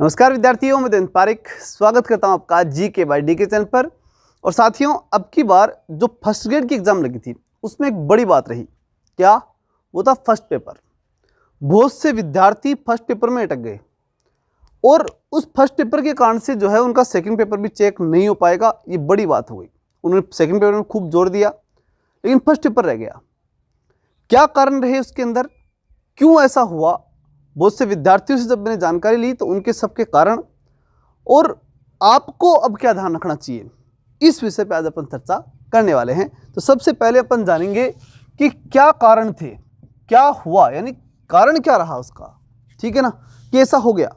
नमस्कार विद्यार्थियों, मैं दिन पारिक स्वागत करता हूं आपका जीके बाय डीके चैनल पर। और साथियों, अब की बार जो फर्स्ट ग्रेड की एग्जाम लगी थी उसमें एक बड़ी बात रही। क्या? वो था फर्स्ट पेपर। बहुत से विद्यार्थी फर्स्ट पेपर में अटक गए और उस फर्स्ट पेपर के कारण से जो है उनका सेकंड पेपर भी चेक नहीं हो पाएगा। ये बड़ी बात हो गई। उन्होंने सेकंड पेपर में खूब जोर दिया लेकिन फर्स्ट पेपर रह गया। क्या कारण रहे उसके अंदर, क्यों ऐसा हुआ? बहुत से विद्यार्थियों से जब मैंने जानकारी ली तो उनके सबके कारण और आपको अब क्या ध्यान रखना चाहिए, इस विषय पे आज अपन चर्चा करने वाले हैं। तो सबसे पहले अपन जानेंगे कि क्या कारण थे, क्या हुआ, यानी कारण क्या रहा उसका। ठीक है ना, कि ऐसा हो गया।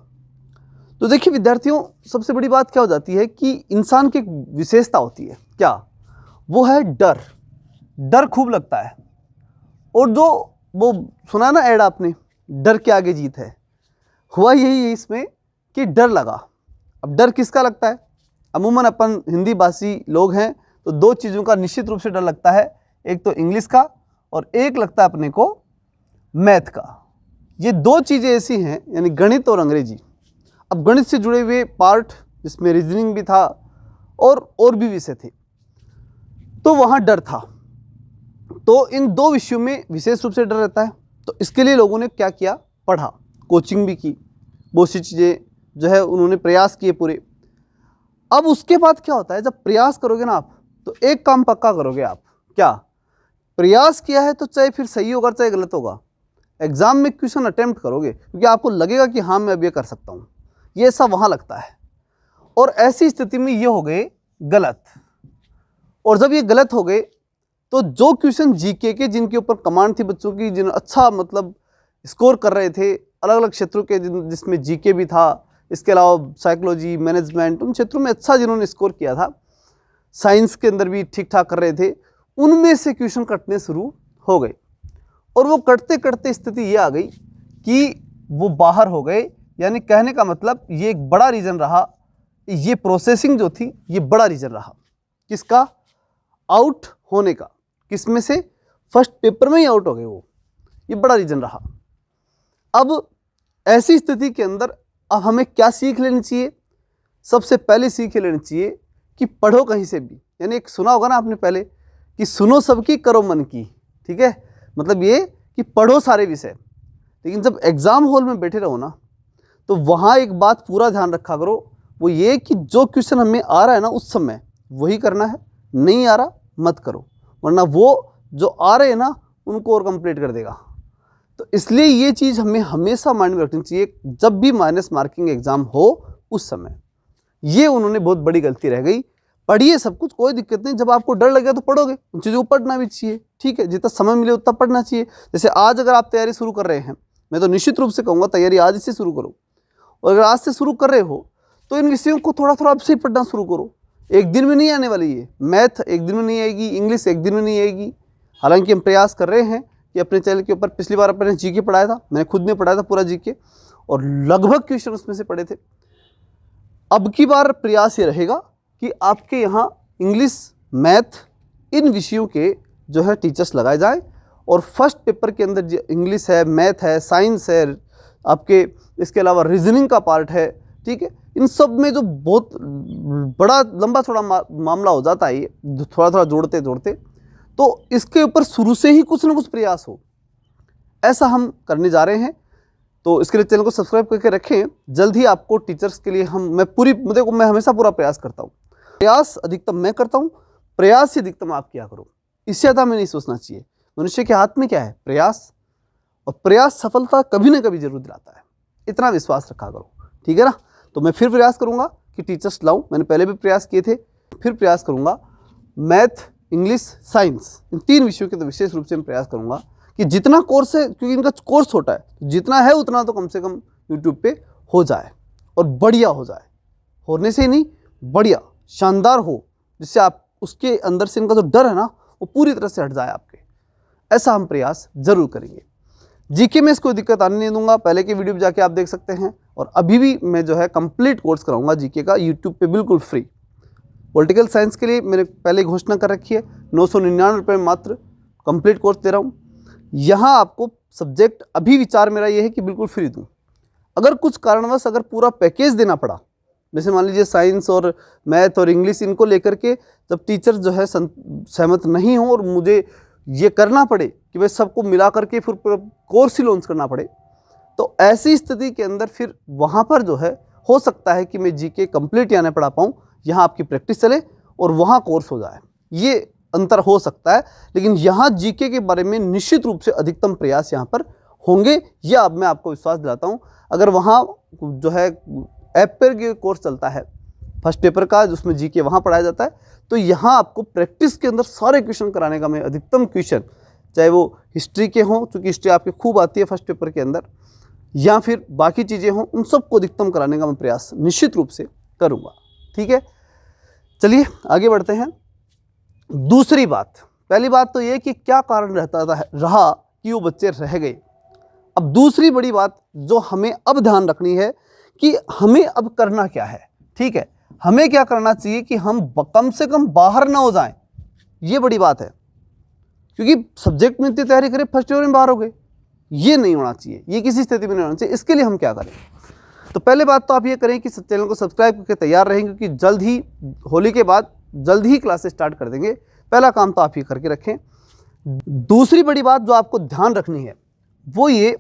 तो देखिए विद्यार्थियों, सबसे बड़ी बात क्या हो जाती है कि इंसान की एक विशेषता होती है। क्या? वो है डर। डर खूब लगता है। और जो वो सुना ना ऐड आपने, डर के आगे जीत है, हुआ यही है इसमें कि डर लगा। अब डर किसका लगता है? अमूमन अपन हिंदी भाषी लोग हैं तो दो चीज़ों का निश्चित रूप से डर लगता है। एक तो इंग्लिश का और एक लगता है अपने को मैथ का। ये दो चीज़ें ऐसी हैं, यानी गणित और अंग्रेजी। अब गणित से जुड़े हुए पार्ट जिसमें रीजनिंग भी था और भी विषय थे, तो वहाँ डर था। तो इन दो विषयों में विशेष रूप से डर रहता है। तो इसके लिए लोगों ने क्या किया? पढ़ा, कोचिंग भी की, बहुत सी चीज़ें जो है उन्होंने प्रयास किए पूरे। अब उसके बाद क्या होता है, जब प्रयास करोगे ना आप, तो एक काम पक्का करोगे आप। क्या? प्रयास किया है तो चाहे फिर सही होगा चाहे गलत होगा, एग्जाम में क्वेश्चन अटेम्प्ट करोगे, क्योंकि आपको लगेगा कि हाँ मैं अब ये कर सकता हूँ। ये ऐसा वहाँ लगता है। और ऐसी स्थिति में ये हो गए गलत। और जब ये गलत हो गए तो जो क्वेश्चन जीके के जिनके ऊपर कमांड थी बच्चों की, जिन अच्छा मतलब स्कोर कर रहे थे अलग अलग क्षेत्रों के, जिसमें जीके भी था, इसके अलावा साइकोलॉजी, मैनेजमेंट, उन क्षेत्रों में अच्छा जिन्होंने स्कोर किया था, साइंस के अंदर भी ठीक ठाक कर रहे थे, उनमें से क्वेश्चन कटने शुरू हो गए। और वो कटते कटते स्थिति ये आ गई कि वो बाहर हो गए। यानी कहने का मतलब ये एक बड़ा रीज़न रहा, ये प्रोसेसिंग जो थी ये बड़ा रीज़न रहा। किसका? आउट होने का। किसमें से? फर्स्ट पेपर में ही आउट हो गए वो। ये बड़ा रीजन रहा। अब ऐसी स्थिति के अंदर अब हमें क्या सीख लेनी चाहिए? सबसे पहले सीख लेनी चाहिए कि पढ़ो कहीं से भी। यानी एक सुना होगा ना आपने पहले कि सुनो सबकी करो मन की। ठीक है, मतलब ये कि पढ़ो सारे विषय, लेकिन जब एग्जाम हॉल में बैठे रहो ना, तो वहाँ एक बात पूरा ध्यान रखा करो, वो ये कि जो क्वेश्चन हमें आ रहा है ना उस समय वही करना है, नहीं आ रहा मत करो, वरना वो जो आ रहे हैं ना उनको और कंप्लीट कर देगा। तो इसलिए ये चीज़ हमें हमेशा माइंड में रखनी चाहिए जब भी माइनस मार्किंग एग्जाम हो उस समय। ये उन्होंने बहुत बड़ी गलती रह गई। पढ़िए सब कुछ, कोई दिक्कत नहीं। जब आपको डर लगेगा तो पढ़ोगे, उन चीज़ों को पढ़ना भी चाहिए। ठीक है, जितना समय मिले उतना पढ़ना चाहिए। जैसे आज अगर आप तैयारी शुरू कर रहे हैं, मैं तो निश्चित रूप से कहूँगा तैयारी आज से शुरू करो। और अगर आज से शुरू कर रहे हो तो इन विषयों को थोड़ा थोड़ा अब से ही पढ़ना शुरू करो। एक दिन में नहीं आने वाली है। मैथ एक दिन में नहीं आएगी, इंग्लिश एक दिन में नहीं आएगी। हालांकि हम प्रयास कर रहे हैं कि अपने चैनल के ऊपर, पिछली बार अपने जीके पढ़ाया था, मैंने खुद ने पढ़ाया था पूरा जीके और लगभग क्वेश्चन उसमें से पढ़े थे। अब की बार प्रयास ये रहेगा कि आपके यहाँ इंग्लिश, मैथ, इन विषयों के जो है टीचर्स लगाए जाएँ। और फर्स्ट पेपर के अंदर जो इंग्लिश है, मैथ है, साइंस है, आपके इसके अलावा रीजनिंग का पार्ट है, ठीक है, इन सब में जो बहुत बड़ा लंबा थोड़ा मामला हो जाता है, ये थोड़ा थोड़ा जोड़ते जोड़ते, तो इसके ऊपर शुरू से ही कुछ ना कुछ प्रयास हो, ऐसा हम करने जा रहे हैं। तो इसके लिए चैनल को सब्सक्राइब करके रखें। जल्द ही आपको टीचर्स के लिए मैं हमेशा पूरा प्रयास करता हूँ। प्रयास अधिकतम मैं करता हूँ, प्रयास से अधिकतम आप क्या करो, इससे ज़्यादा हमें नहीं सोचना चाहिए। मनुष्य के हाथ में क्या है? प्रयास। और प्रयास सफलता कभी ना कभी जरूर दिलाता है, इतना विश्वास रखा करो। ठीक है ना? तो मैं फिर प्रयास करूंगा कि टीचर्स लाऊं। मैंने पहले भी प्रयास किए थे, फिर प्रयास करूंगा। मैथ, इंग्लिश, साइंस, इन तीन विषयों के तो विशेष रूप से मैं प्रयास करूंगा कि जितना कोर्स है, क्योंकि इनका कोर्स छोटा है, जितना है उतना तो कम से कम यूट्यूब पे हो जाए और बढ़िया हो जाए। होने से ही नहीं, बढ़िया शानदार हो, जिससे आप उसके अंदर से इनका जो डर है ना वो पूरी तरह से हट जाए आपके। ऐसा हम प्रयास जरूर करेंगे। जीके में इसको दिक्कत आने नहीं दूंगा। पहले के वीडियो जाके आप देख सकते हैं। और अभी भी मैं जो है कंप्लीट कोर्स कराऊंगा जीके का यूट्यूब पे बिल्कुल फ्री। पॉलिटिकल साइंस के लिए मैंने पहले घोषणा कर रखी है, 999 रुपये में मात्र कंप्लीट कोर्स दे रहा हूँ। यहाँ आपको सब्जेक्ट, अभी विचार मेरा ये है कि बिल्कुल फ्री दूँ। अगर कुछ कारणवश अगर पूरा पैकेज देना पड़ा, जैसे मान लीजिए साइंस और मैथ और इंग्लिश इनको लेकर के जब टीचर जो है सहमत नहीं हो और मुझे ये करना पड़े कि भाई सबको मिला करके फिर पूरा कोर्स ही लॉन्च करना पड़े, तो ऐसी स्थिति के अंदर फिर वहाँ पर जो है हो सकता है कि मैं जीके कंप्लीट यहाँ पढ़ा पाऊँ, यहाँ आपकी प्रैक्टिस चले और वहाँ कोर्स हो जाए, ये अंतर हो सकता है। लेकिन यहाँ जीके के बारे में निश्चित रूप से अधिकतम प्रयास यहाँ पर होंगे, यह अब मैं आपको विश्वास दिलाता हूँ। अगर वहाँ जो है ऐप पर के कोर्स चलता है फर्स्ट पेपर का, जिसमें जीके वहाँ पढ़ाया जाता है, तो यहाँ आपको प्रैक्टिस के अंदर सारे क्वेश्चन कराने का मैं अधिकतम क्वेश्चन, चाहे वो हिस्ट्री के हों, चूँकि हिस्ट्री आपकी खूब आती है फर्स्ट पेपर के अंदर, या फिर बाकी चीज़ें हों, उन सबको अधिकतम कराने का मैं प्रयास निश्चित रूप से करूँगा। ठीक है, चलिए आगे बढ़ते हैं। दूसरी बात, पहली बात तो ये कि क्या कारण रहा कि वो बच्चे रह गए। अब दूसरी बड़ी बात जो हमें अब ध्यान रखनी है कि हमें अब करना क्या है। ठीक है, हमें क्या करना चाहिए कि हम कम से कम बाहर ना हो जाएं, ये बड़ी बात है। क्योंकि सब्जेक्ट में इतनी तैयारी करें, फर्स्ट ईयर में बाहर हो गए, ये नहीं होना चाहिए, ये किसी स्थिति में नहीं होना चाहिए। इसके लिए हम क्या करें? तो पहले बात तो आप ये करें कि चैनल को सब्सक्राइब करके तैयार रहेंगे, क्योंकि जल्द ही होली के बाद जल्द ही क्लासेस स्टार्ट कर देंगे। पहला काम तो आप ये करके रखें। दूसरी बड़ी बात जो आपको ध्यान रखनी है वो ये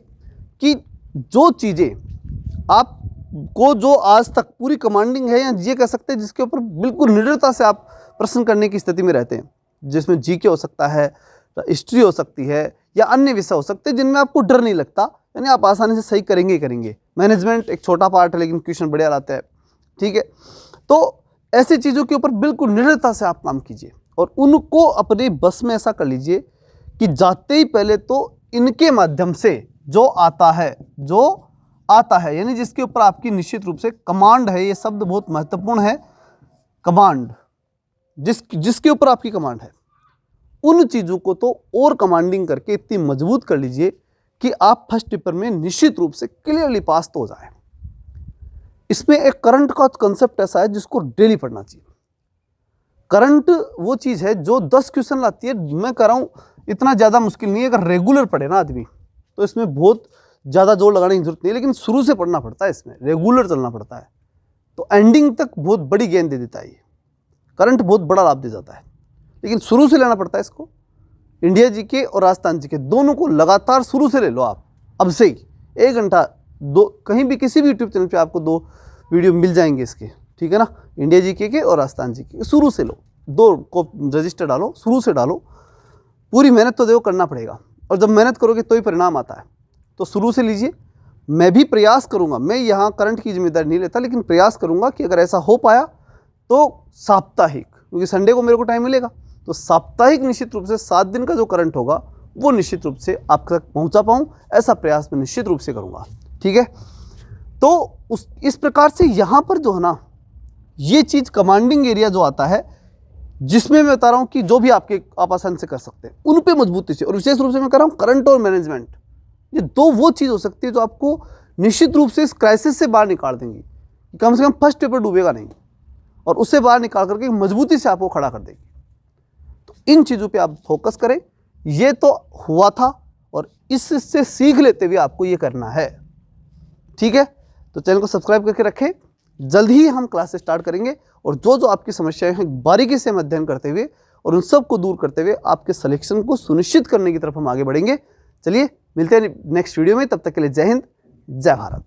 कि जो चीज़ें आपको जो आज तक पूरी कमांडिंग है, या ये कह सकते हैं जिसके ऊपर बिल्कुल निडरता से आप प्रश्न करने की स्थिति में रहते हैं, जिसमें जीके हो सकता है, हिस्ट्री हो सकती है, या अन्य विषय हो सकते हैं जिनमें आपको डर नहीं लगता, यानी आप आसानी से सही करेंगे ही करेंगे। मैनेजमेंट एक छोटा पार्ट है लेकिन क्वेश्चन बढ़िया लाता है। ठीक है, तो ऐसी चीज़ों के ऊपर बिल्कुल निडरता से आप काम कीजिए और उनको अपने बस में ऐसा कर लीजिए कि जाते ही पहले तो इनके माध्यम से जो आता है, यानी जिसके ऊपर आपकी निश्चित रूप से कमांड है, ये शब्द बहुत महत्वपूर्ण है, कमांड, जिसके ऊपर आपकी कमांड है, उन चीज़ों को तो और कमांडिंग करके इतनी मजबूत कर लीजिए कि आप फर्स्ट पेपर में निश्चित रूप से क्लियरली पास तो हो जाए। इसमें एक करंट का कंसेप्ट ऐसा है जिसको डेली पढ़ना चाहिए। करंट वो चीज़ है जो 10 क्वेश्चन लाती है। मैं कह रहा हूँ इतना ज़्यादा मुश्किल नहीं है, अगर रेगुलर पढ़े ना आदमी तो इसमें बहुत ज़्यादा जोर लगाने की जरूरत नहीं है, लेकिन शुरू से पढ़ना पड़ता है, इसमें रेगुलर चलना पड़ता है, तो एंडिंग तक बहुत बड़ी गेंद दे देता है। ये करंट बहुत बड़ा लाभ दे जाता है, लेकिन शुरू से लेना पड़ता है इसको। इंडिया जीके और राजस्थान जीके दोनों को लगातार शुरू से ले लो आप, अब से ही 1 घंटा, कहीं भी किसी भी यूट्यूब चैनल पे आपको 2 वीडियो मिल जाएंगे इसके, ठीक है ना, इंडिया जीके के और राजस्थान जीके, शुरू से लो, 2 को रजिस्टर डालो, शुरू से डालो, पूरी मेहनत तो देखो करना पड़ेगा, और जब मेहनत करोगे तो ही परिणाम आता है, तो शुरू से लीजिए। मैं भी प्रयास करूँगा, मैं यहाँ करंट की जिम्मेदारी नहीं लेता, लेकिन प्रयास करूँगा कि अगर ऐसा हो पाया तो साप्ताहिक, क्योंकि संडे को मेरे को टाइम मिलेगा, तो साप्ताहिक निश्चित रूप से 7 दिन का जो करंट होगा वो निश्चित रूप से आप तक पहुंचा पाऊं, ऐसा प्रयास मैं निश्चित रूप से करूंगा। ठीक है, तो इस प्रकार से यहाँ पर जो है ना, ये चीज़ कमांडिंग एरिया जो आता है, जिसमें मैं बता रहा हूँ कि जो भी आप आसानी से कर सकते हैं, उन पे मजबूती से, और विशेष रूप से मैं कर रहा हूँ करंट और मैनेजमेंट, ये 2 वो चीज़ हो सकती है जो आपको निश्चित रूप से इस क्राइसिस से बाहर निकाल देंगी, कम से कम फर्स्ट पेपर डूबेगा नहीं, और उससे बाहर निकाल करके मजबूती से आपको खड़ा कर देगी। तो इन चीज़ों पे आप फोकस करें। ये तो हुआ था, और इससे सीख लेते हुए आपको ये करना है। ठीक है, तो चैनल को सब्सक्राइब करके रखें, जल्द ही हम क्लासेस स्टार्ट करेंगे, और जो आपकी समस्याएं हैं बारीकी से हम अध्ययन करते हुए और उन सब को दूर करते हुए आपके सिलेक्शन को सुनिश्चित करने की तरफ हम आगे बढ़ेंगे। चलिए मिलते हैं नेक्स्ट वीडियो में, तब तक के लिए जय हिंद, जय भारत।